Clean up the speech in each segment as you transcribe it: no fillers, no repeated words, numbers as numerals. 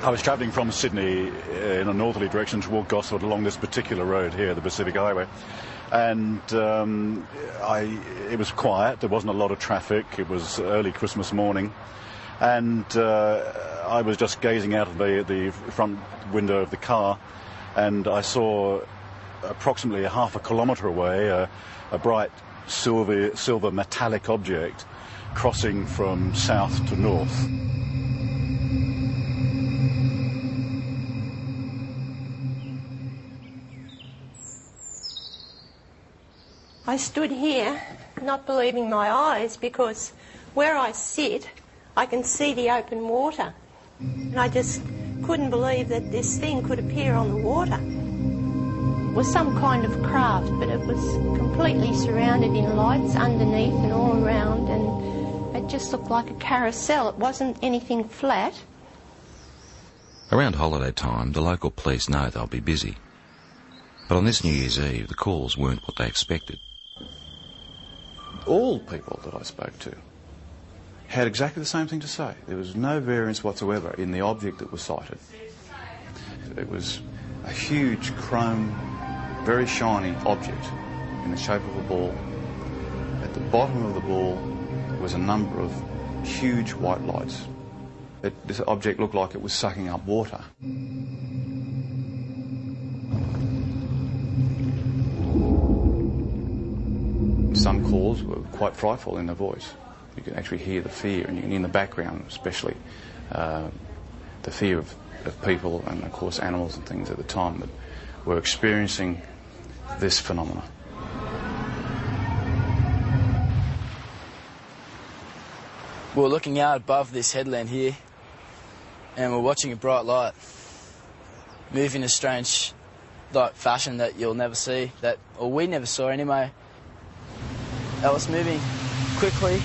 I was travelling from Sydney in a northerly direction toward Gosford along this particular road here, the Pacific Highway. And it was quiet, there wasn't a lot of traffic, it was early Christmas morning. And I was just gazing out of the front window of the car, and I saw approximately half a kilometre away a bright silver metallic object crossing from south to north. I stood here not believing my eyes, because where I sit I can see the open water, and I just couldn't believe that this thing could appear on the water. It was some kind of craft, but it was completely surrounded in lights underneath and all around, and it just looked like a carousel. It wasn't anything flat. Around holiday time, the local police know they'll be busy. But on this New Year's Eve, the calls weren't what they expected. All people that I spoke to had exactly the same thing to say. There was no variance whatsoever in the object that was sighted. It was a huge chrome, very shiny object in the shape of a ball. At the bottom of the ball was a number of huge white lights. This object looked like it was sucking up water. Some calls were quite frightful in their voice. You can actually hear the fear, and you can hear in the background especially the fear of people and of course animals and things at the time that were experiencing this phenomena. We're looking out above this headland here, and we're watching a bright light move in a strange fashion that you'll never see, or we never saw anyway. That was moving quickly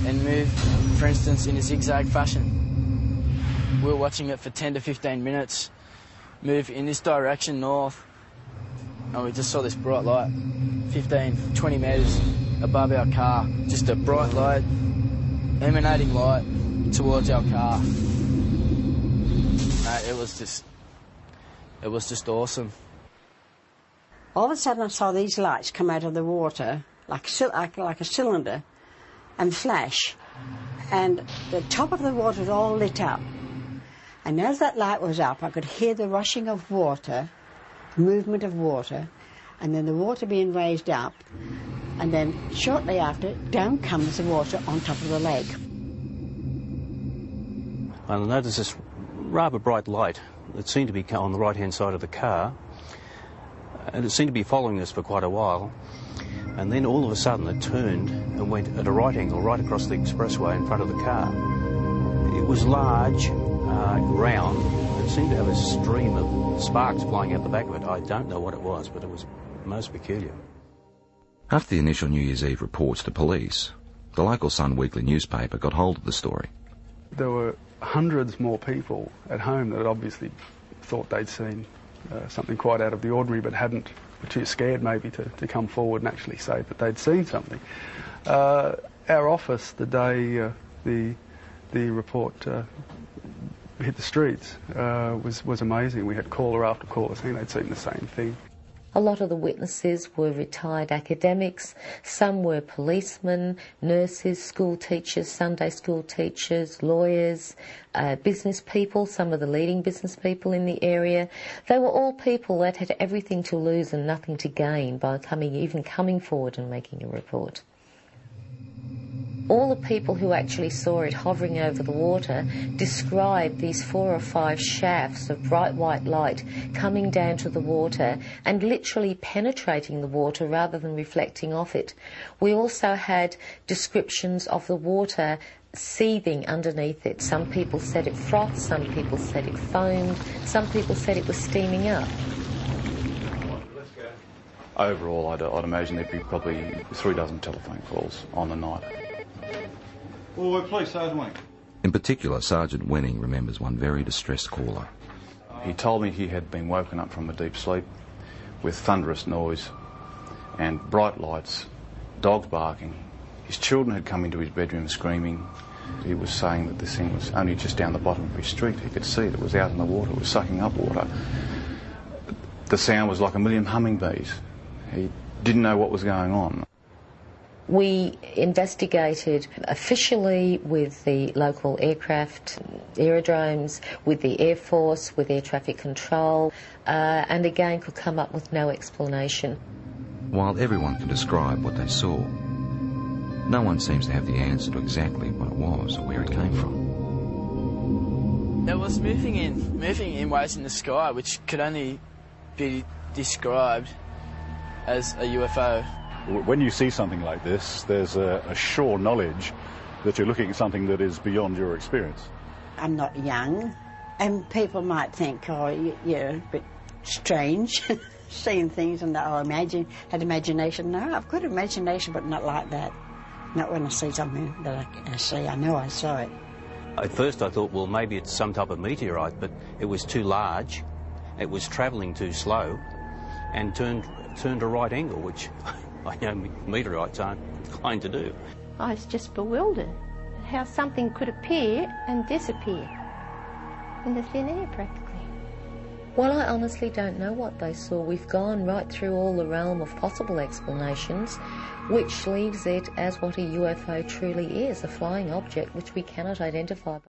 and moved, for instance, in a zigzag fashion. We were watching it for 10 to 15 minutes, move in this direction north, and we just saw this bright light, 15, 20 metres above our car. Just a bright light, emanating light towards our car. It was just awesome. All of a sudden I saw these lights come out of the water, like a cylinder, and flash, and the top of the water was all lit up. And as that light was up, I could hear the rushing of water, movement of water, and then the water being raised up, and then shortly after, down comes the water on top of the lake. I noticed this rather bright light that seemed to be on the right-hand side of the car, and it seemed to be following us for quite a while. And then all of a sudden it turned and went at a right angle right across the expressway in front of the car. It was large, round, and it seemed to have a stream of sparks flying out the back of it. I don't know what it was, but it was most peculiar. After the initial New Year's Eve reports to police, the local Sun Weekly newspaper got hold of the story. There were hundreds more people at home that obviously thought they'd seen something quite out of the ordinary, but were too scared maybe to come forward and actually say that they'd seen something. Our office, the day the report hit the streets, was amazing. We had caller after caller saying they'd seen the same thing. A lot of the witnesses were retired academics, some were policemen, nurses, school teachers, Sunday school teachers, lawyers, business people, some of the leading business people in the area. They were all people that had everything to lose and nothing to gain by even coming forward and making a report. All the people who actually saw it hovering over the water described these 4 or 5 shafts of bright white light coming down to the water and literally penetrating the water rather than reflecting off it. We also had descriptions of the water seething underneath it. Some people said it frothed, some people said it foamed, some people said it was steaming up. Overall, I'd imagine there'd be probably 3 dozen telephone calls on the night. Oh, please, Sergeant Wenning. In particular, Sergeant Wenning remembers one very distressed caller. He told me he had been woken up from a deep sleep with thunderous noise and bright lights, dogs barking. His children had come into his bedroom screaming. He was saying that this thing was only just down the bottom of his street. He could see it was out in the water, it was sucking up water. The sound was like a million hummingbees. He didn't know what was going on. We investigated officially with the local aircraft, aerodromes, with the Air Force, with air traffic control, and again could come up with no explanation. While everyone can describe what they saw, no one seems to have the answer to exactly what it was or where it came from. It was moving in ways in the sky which could only be described as a UFO. When you see something like this, there's a sure knowledge that you're looking at something that is beyond your experience. I'm not young, and people might think, oh, you're a bit strange, seeing things and had imagination. No, I've got imagination, but not like that. Not when I see something that I see. I know I saw it. At first I thought, well, maybe it's some type of meteorite, but it was too large, it was travelling too slow, and turned a right angle, which I know meteorites aren't inclined to do. I was just bewildered at how something could appear and disappear in the thin air practically. Well, I honestly don't know what they saw. We've gone right through all the realm of possible explanations, which leaves it as what a UFO truly is, a flying object which we cannot identify.